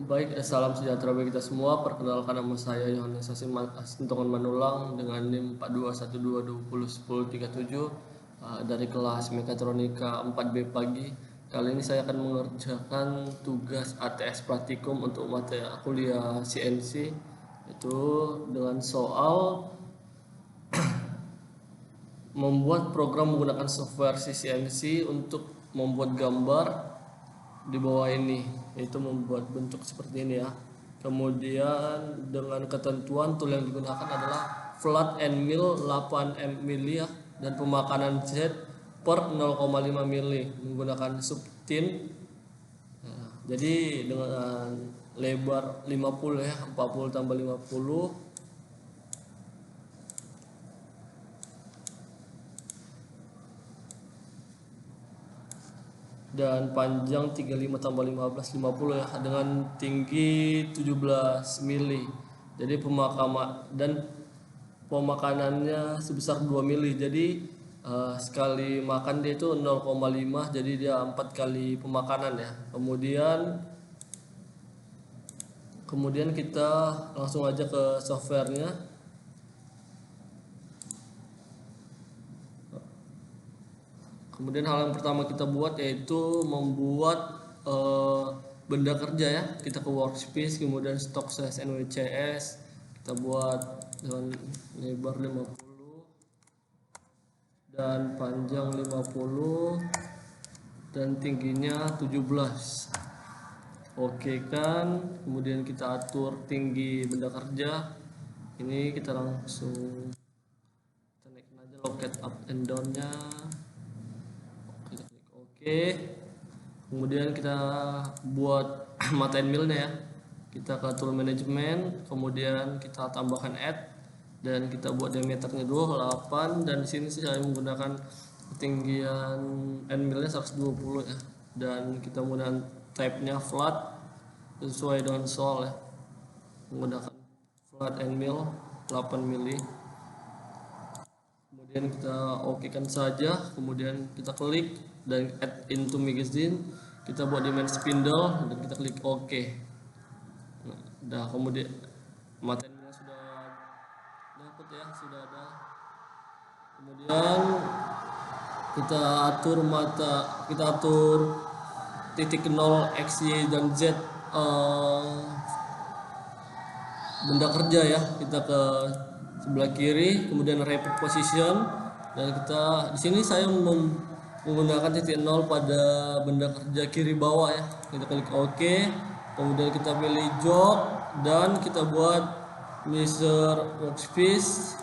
Baik, salam sejahtera bagi kita semua. Perkenalkan, nama saya Yohanes Asintongan Manulang dengan NIM 4212201037 dari kelas Mekatronika 4B pagi. Kali ini saya akan mengerjakan tugas ATS praktikum untuk materi kuliah CNC, itu dengan soal membuat program menggunakan software CNC untuk membuat gambar di bawah ini, yaitu membuat bentuk seperti ini ya. Kemudian dengan ketentuan tool yang digunakan adalah flat and mill 8 mili ya, dan pemakanan Z per 0,5 mili menggunakan subtin. Nah, jadi dengan lebar 50 ya, 40 tambah 50, dan panjang 35 tambah 15 50 ya, dengan tinggi 17 mili. Jadi pemakanannya sebesar 2 mili. Jadi sekali makan dia itu 0,5, jadi dia 4 kali pemakanan ya. Kemudian kita langsung aja ke softwarenya. Kemudian hal yang pertama kita buat yaitu membuat benda kerja ya. Kita ke workspace, kemudian stock size NWCS, kita buat dengan lebar 50 dan panjang 50 dan tingginya 17. Oke kan, kemudian kita atur tinggi benda kerja. Ini kita langsung kita naikin aja loket up and down nya. Kita klik oke. Kemudian kita buat mata and millnya ya. Kita ke tool management, kemudian kita tambahkan add, dan kita buat diameternya 28, dan di sini saya menggunakan ketinggian end millnya 120 ya, dan kita menggunakan type-nya flat sesuai dengan soal ya, menggunakan flat end mill 8 mili. Kemudian kita okekan saja, kemudian kita klik dan add into magazine, kita buat dimensi spindle dan kita klik OK. Nah, kemudian materinya sudah dapat ya, sudah ada. Kemudian kita atur titik 0, X, Y, dan Z benda kerja ya. Kita ke sebelah kiri, kemudian repeat position, dan kita di sini saya menggunakan titik 0 pada benda kerja kiri bawah ya. Kita klik OK, kemudian kita pilih job dan kita buat measure workspace.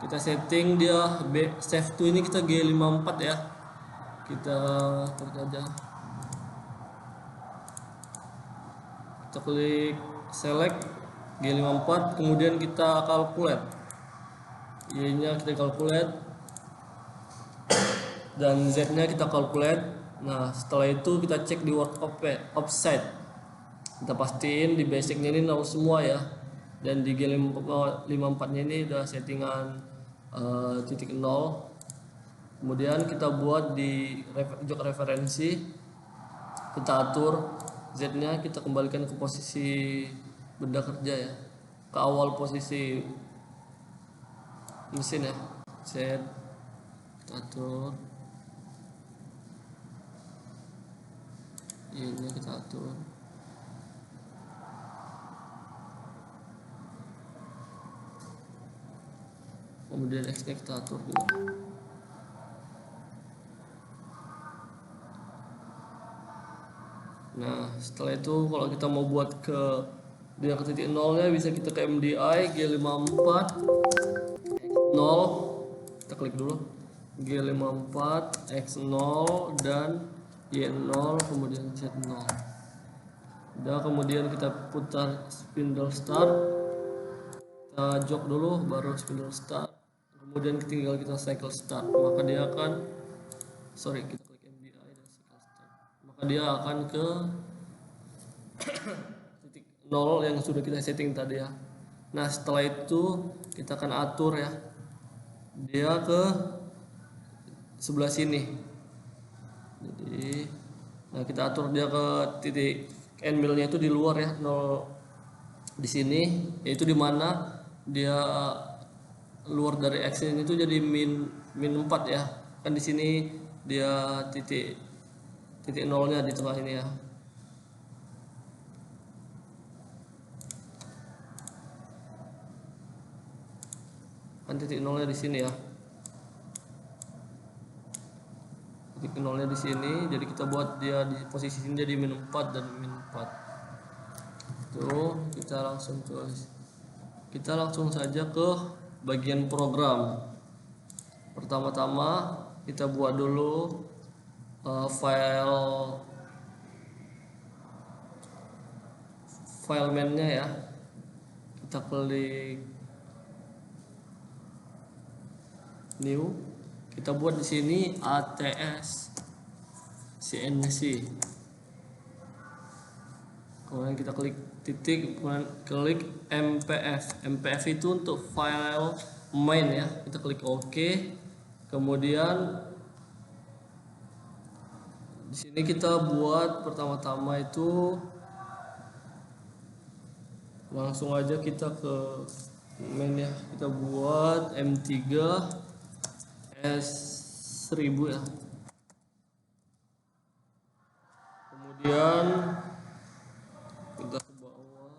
Kita setting dia save to, ini kita G54 ya. Kita klik aja, kita klik select G54, kemudian kita calculate, Y nya kita calculate dan Z nya kita calculate. Nah, setelah itu kita cek di work offset, kita pastiin di basicnya ini 0 semua ya, dan di G54 nya ini udah settingan titik 0. Kemudian kita buat di jok referensi, kita atur Z nya, kita kembalikan ke posisi benda kerja ya, ke awal posisi mesin ya. Z kita atur, ini kita atur, kemudian X nya kita atur juga. Nah, setelah itu kalau kita mau buat ke dia ke titik 0 nya, bisa kita ke MDI G54 X0, kita klik dulu G54 X0 dan Y0, kemudian Z0. Udah, kemudian kita putar spindle start, kita jok dulu baru spindle start, kemudian tinggal kita cycle start, maka dia akan kita klik MDI dan cycle start, maka dia akan ke titik 0 yang sudah kita setting tadi ya. Nah, setelah itu kita akan atur ya, dia ke sebelah sini. Jadi, nah kita atur dia ke end millnya itu di luar ya, 0 di sini, yaitu di mana dia luar dari x ini itu jadi min 4 ya. Kan di sini dia titik nolnya di tengah ini ya. Kan titik nolnya di sini ya. Titik nolnya di sini, jadi kita buat dia di posisi sini jadi min 4 dan min 4. Tuh, kita langsung saja ke bagian program. Pertama-tama kita buat dulu file main-nya ya. Kita klik new. Kita buat di sini ATS CNC. Kemudian kita klik titik, kemudian klik MPF. MPF itu untuk file main ya. Kita klik OK. Kemudian di sini kita buat pertama-tama itu langsung aja kita ke main ya. Kita buat M3 S1000 ya. Kemudian kita ke bawah.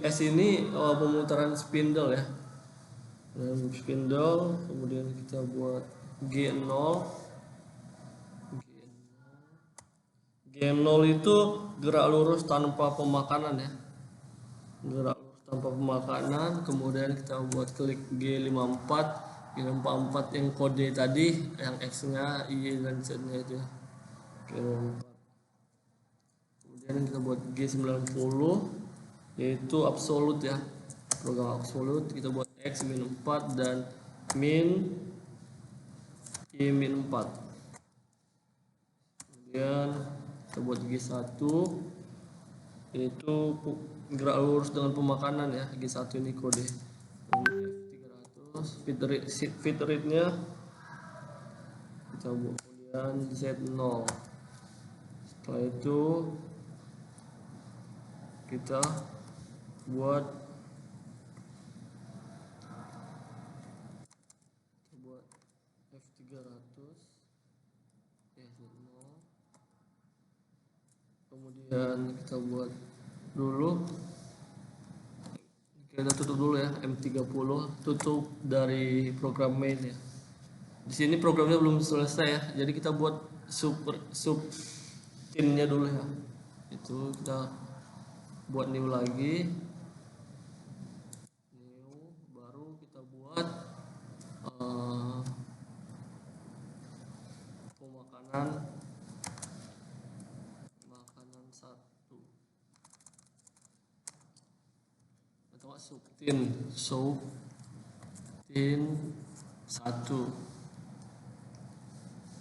S ini pemutaran spindle ya. Dan spindle, kemudian kita buat G0. G0 itu gerak lurus tanpa pemakanan ya. Gerak lurus tanpa pemakanan. Kemudian kita buat klik G54. G54 yang kode tadi, yang X nya, Y dan Z nya itu ya. Kemudian kita buat G90, yaitu absolute ya. Program absolute, kita buat X min 4 dan min Y min 4. Kemudian kita buat G1, yaitu gerak lurus dengan pemakanan ya. G1 ini kode F300. Fit rate nya kita buat, kemudian Z0. Setelah itu kita buat F300 Z0. Kemudian kita buat dulu, kita tutup dulu ya, M30, tutup dari program main ya. Di sini programnya belum selesai ya, jadi kita buat sub timnya dulu ya. Itu kita buat new lagi, new, baru kita buat makanan 1 atau subtin 1.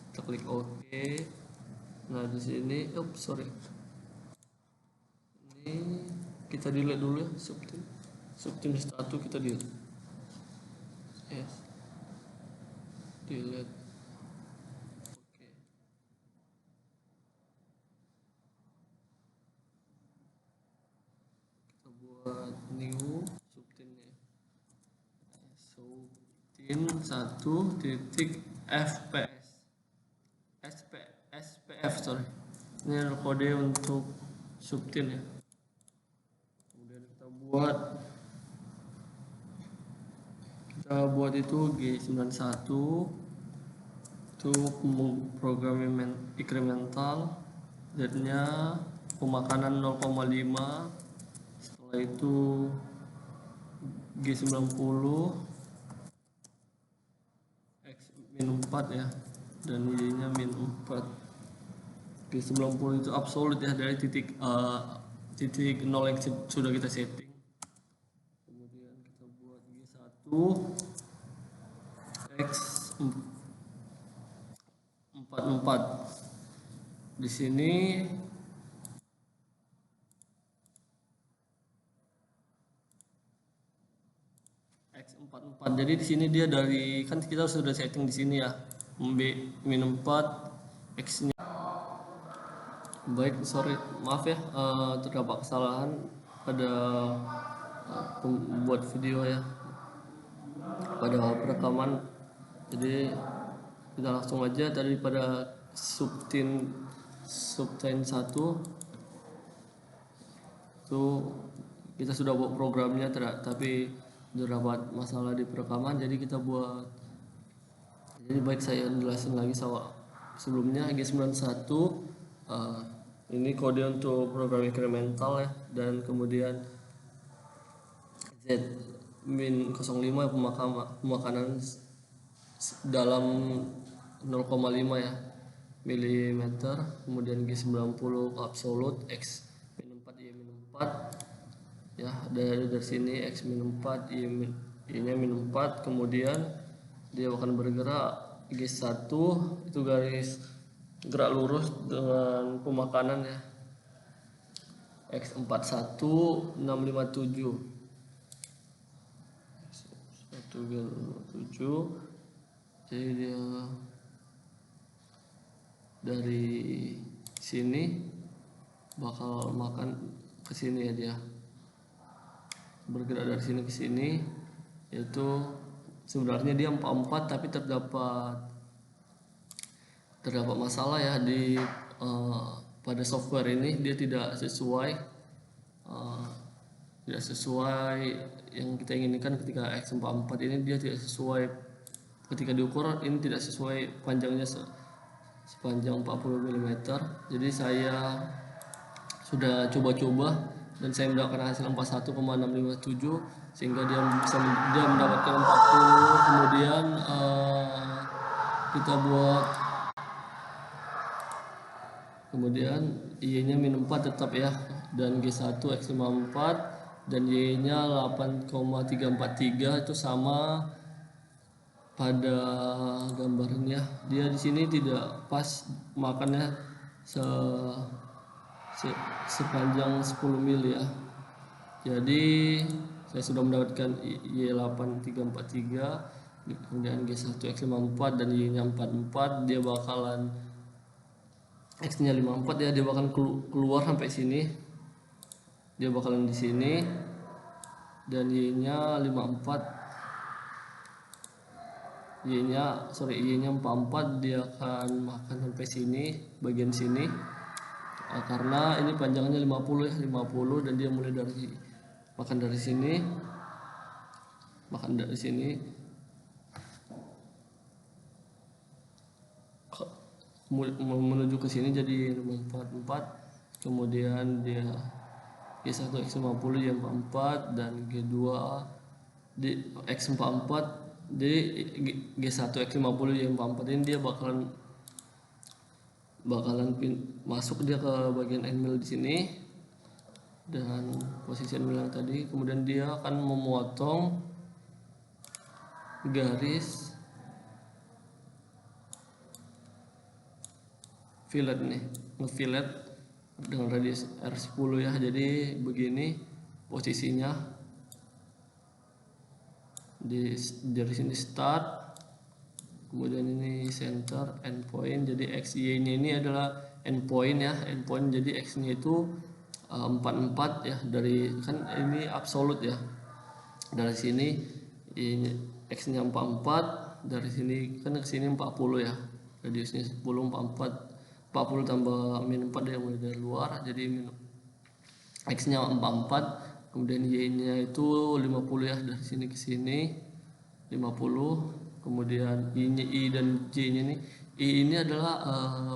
Kita klik OK. Nah di sini, sorry, ini kita delete dulu ya, subtim 1 kita delete. Yes, delete. Oke. Kita buat new subtimnya. Subtim 1 titik SPF sorry. Ini adalah kode untuk subtin ya. Kemudian kita buat itu G91 itu program incremental, Z-nya pemakanan 0,5. Setelah itu G90 X min 4 ya, dan Y-nya min 4. G90 itu absolute ya, dari titik 0 yang sudah kita setting. Kemudian kita buat G1 X44. Di sini X44. Jadi di sini dia dari, kan kita sudah setting di sini ya, B min 4 X-nya. Baik, sorry, maaf ya, terdapat kesalahan pada pembuat video ya, pada perekaman. Jadi kita langsung aja daripada subtin 1 itu kita sudah buat programnya, tapi terdapat masalah di perekaman, jadi kita buat. Jadi baik, saya jelasin lagi sebelumnya. G91 ini kode untuk program incremental ya, dan kemudian Z-05 pemakanan dalam 0,5 ya milimeter. Kemudian G90 absolute X -4 Y -4 ya, dari sini X -4 Y nya -4. Kemudian dia akan bergerak. G1 itu garis gerak lurus dengan pemakanan ya, X41 657 157. Jadi dia dari sini bakal makan ke sini ya, dia bergerak dari sini ke sini, yaitu sebenarnya dia 44, tapi terdapat masalah ya di pada software ini. Dia tidak sesuai yang kita inginkan ketika X44 ini. Dia tidak sesuai ketika diukur, ini tidak sesuai panjangnya sepanjang 40 mm. Jadi saya sudah coba-coba dan saya mendapatkan hasil 41,657, sehingga dia mendapatkan 40. Kemudian kita buat, kemudian Y-nya -4 tetap ya, dan G1 X54 dan Y-nya 8,343 itu sama pada gambarnya. Dia di sini tidak pas makannya sepanjang 10 mil ya. Jadi saya sudah mendapatkan Y8343, kemudian G1 X54 dan Y-nya 44. Dia bakalan X-nya 54 ya, dia bakalan keluar sampai sini. Dia bakalan di sini, dan Y-nya 54. Y-nya 44, dia akan makan sampai sini, bagian sini. Karena ini panjangnya 50 ya, 50, dan dia mulai dari makan dari sini, menuju ke sini, jadi 44. Kemudian dia G1 X50 Y44 dan G2 di X44 di G1 X50 Y44 ini dia bakalan masuk dia ke bagian end mill di sini dan posisi end mill yang tadi. Kemudian dia akan memotong garis fillet nih, ngefilet dengan radius R10 ya. Jadi begini posisinya, dari sini start, kemudian ini center, endpoint. Jadi XY nya ini adalah endpoint ya, endpoint. Jadi X nya itu 44 ya, dari kan ini absolute ya, dari sini X nya 44, dari sini kan ke sini 40 ya, radiusnya 10, 44 tambah -4 yang mulai dari luar, jadi X nya 44. Kemudian Y nya itu 50 ya, dari sini ke sini 50. Kemudian I dan J nya ini adalah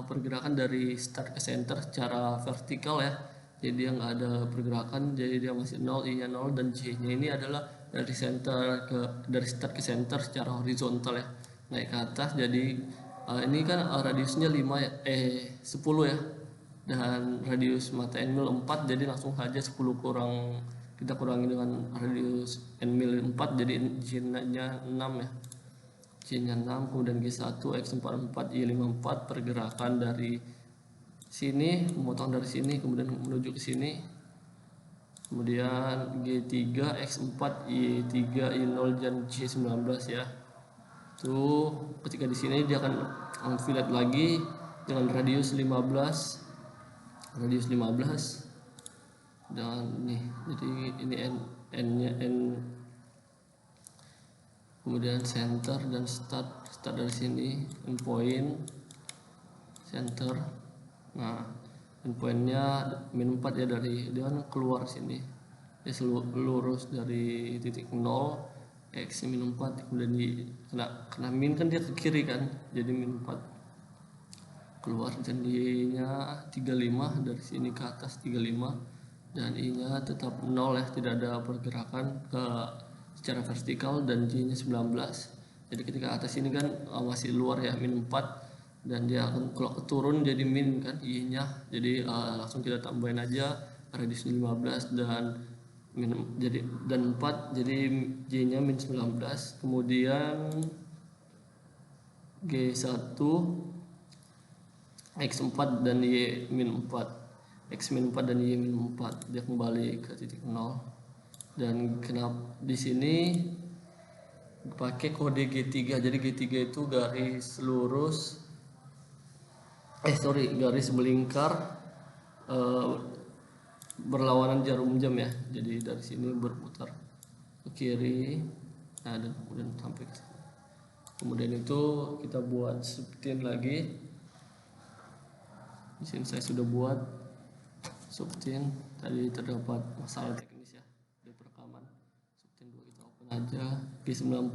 pergerakan dari start ke center secara vertikal ya, jadi dia nggak ada pergerakan, jadi dia masih 0. I nya 0, dan J nya ini adalah dari start ke center secara horizontal ya, naik ke atas. Jadi ini kan radiusnya 5 ya, 10 ya, dan radius mata end mill 4, jadi langsung saja 10 kita kurangi dengan radius end mill 4, jadi J-nya 6 ya, J-nya 6. Kemudian G1 X44 Y54 pergerakan dari sini, memotong dari sini kemudian menuju ke sini. Kemudian G3 X4 Y3 Y0 dan J19 ya. Tuh, ketika di sini dia akan fillet lagi dengan radius 15, dan nih, jadi ini n nya n, kemudian center dan start dari sini, endpoint center. Nah, endpointnya min 4 ya, dari dia kan keluar sini, dia lurus dari titik 0 x min 4, kemudian kena min kan dia ke kiri kan, jadi min 4 keluar, dan y nya 35 dari sini ke atas 35, dan i nya tetap 0 ya, tidak ada pergerakan ke secara vertikal, dan j nya 19. Jadi ketika atas ini kan masih luar ya, min 4, dan dia akan kalau turun jadi min kan i nya, jadi langsung kita tambahin aja radius 15 dan min, jadi dan 4, jadi j nya min 19, kemudian g1 x4 dan y min 4, x min 4 dan y min 4, dia kembali ke titik 0. Dan kenapa di sini pakai kode G3, jadi G3 itu garis lurus, garis melingkar berlawanan jarum jam ya, jadi dari sini berputar ke kiri, nah, dan kemudian sampai ke sini. Kemudian itu kita buat subtin lagi. Di sini saya sudah buat subtin, tadi terdapat masalah teknis ya di perekaman. Subtin 2 kita open aja, G90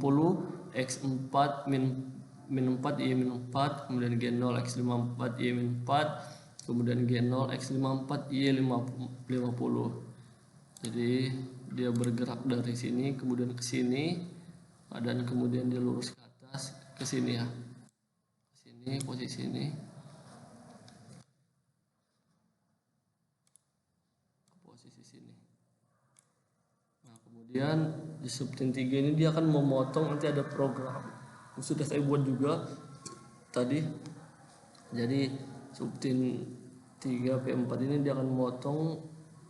x4 min 4 y min 4, kemudian G0 x54 y min 4, kemudian G0 x54 y 50. Jadi dia bergerak dari sini kemudian ke sini, dan kemudian dia lurus ke atas ke sini ya, ke sini, posisi ini, ke posisi sini. Nah, kemudian di subtin 3 ini dia akan memotong, nanti ada program sudah saya buat juga tadi. Jadi subtin 3 P4 ini dia akan memotong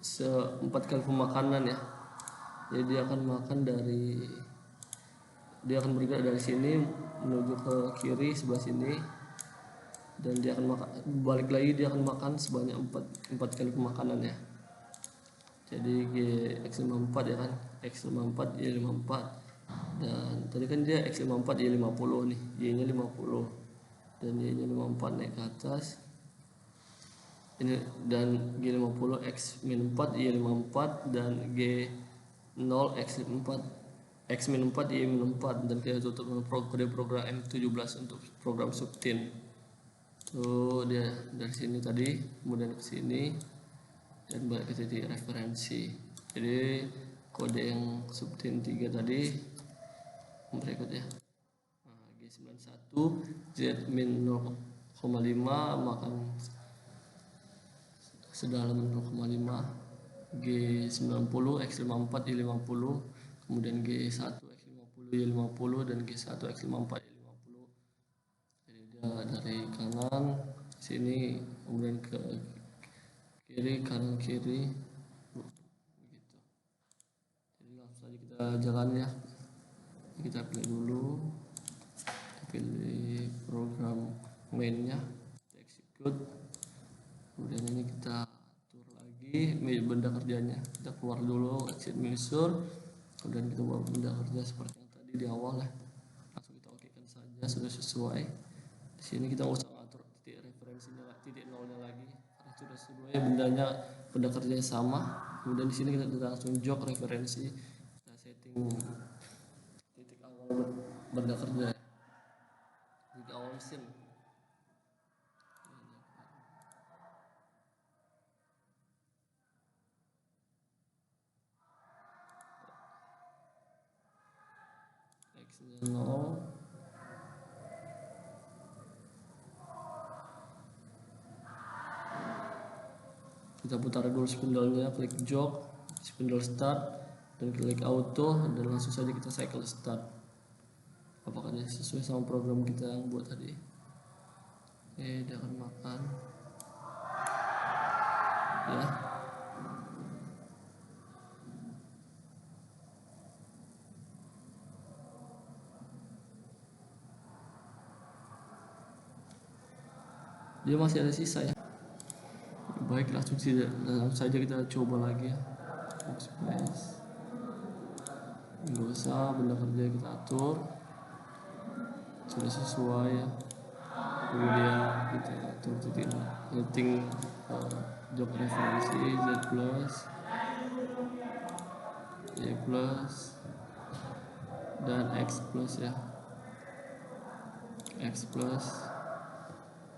4 kali pemakanan ya. Jadi dia akan makan dia akan bergerak dari sini menuju ke kiri sebelah sini, dan dia akan balik lagi, dia akan makan sebanyak 4 kali pemakanan ya. Jadi x54 ya kan, x54 y54, dan tadi kan dia x54 y50 nih, y nya 50 dan y nya 54 naik ke atas ini, dan G50 x min 4 y54 dan G0 x min 4 y min 4, dan kita tutup dengan kode program M17 untuk program subtin. Tuh dia dari sini tadi, kemudian ke sini dan balik ke titik referensi. Jadi kode yang subtin 3 tadi berikut ya. Nah, G91 Z min 0,5 makan sedalam 0,5, G90 x54 y50, kemudian G1 x50 y50, dan G1 x54 y50. Jadi dia dari kanan sini kemudian ke kiri, kanan kiri begitu. Jadi langsung saja kita jalan ya. Kita pilih dulu, kita pilih program mainnya, kita execute, kemudian ini kita atur lagi benda kerjanya, kita keluar dulu exit measure, kemudian kita buat benda kerja seperti yang tadi di awal ya, langsung kita okekan saja, sudah sesuai. Di sini kita nggak usah ngatur titik referensinya, titik nolnya lagi, karena sudah sesuai benda kerjanya sama. Kemudian di sini kita langsung jog referensi, kita setting titik awal benda kerja, titik awal mesin. X-nya 0, kita putar dulu spindle-nya, klik jog, spindle start, dan klik auto, dan langsung saja kita cycle start. Apakah dia sesuai sama program kita yang buat tadi? Oke, dia akan makan ya. dia masih ada sisa ya. Baik, langsung saja kita coba lagi ya. Workspace, nggak usah, benda kerja kita atur sudah sesuai ya. Kemudian kita atur setting job referensi Z plus, Y plus, dan X plus ya, X plus.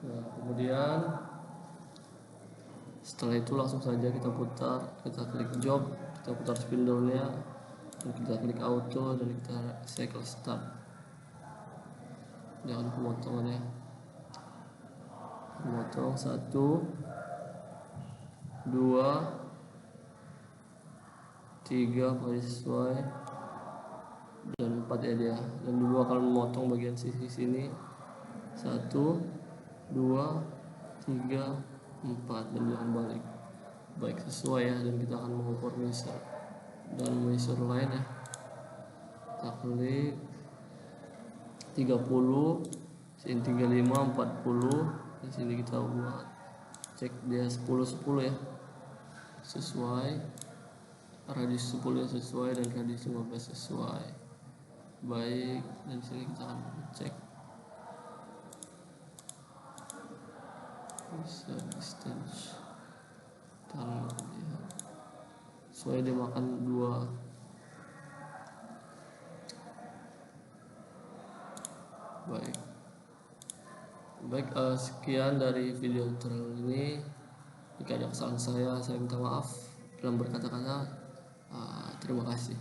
Nah, kemudian setelah itu langsung saja kita putar, kita klik job, kita putar spindle-nya, dan kita klik auto, dan kita cycle start. Jangan pemotongan ya, memotong 1, 2, 3 paling sesuai, dan 4 ya dia. Dan dulu akan memotong bagian sisi sini 1, 2, 3, 4, dan jangan balik. Baik, sesuai ya. Dan kita akan mengukur measure dan measure lain ya. Kita klik 30, sini 35, 40. Di sini kita buat cek dia 10 ya, sesuai. Radius 10 yang sesuai dan radius 15 sesuai. Baik, dan sini kita akan cek bisa distance, kita lihat sesuai, dia makan 2. Baik, sekian dari video tutorial ini. Jika ada kesalahan saya minta maaf dalam berkata-kata. Terima kasih.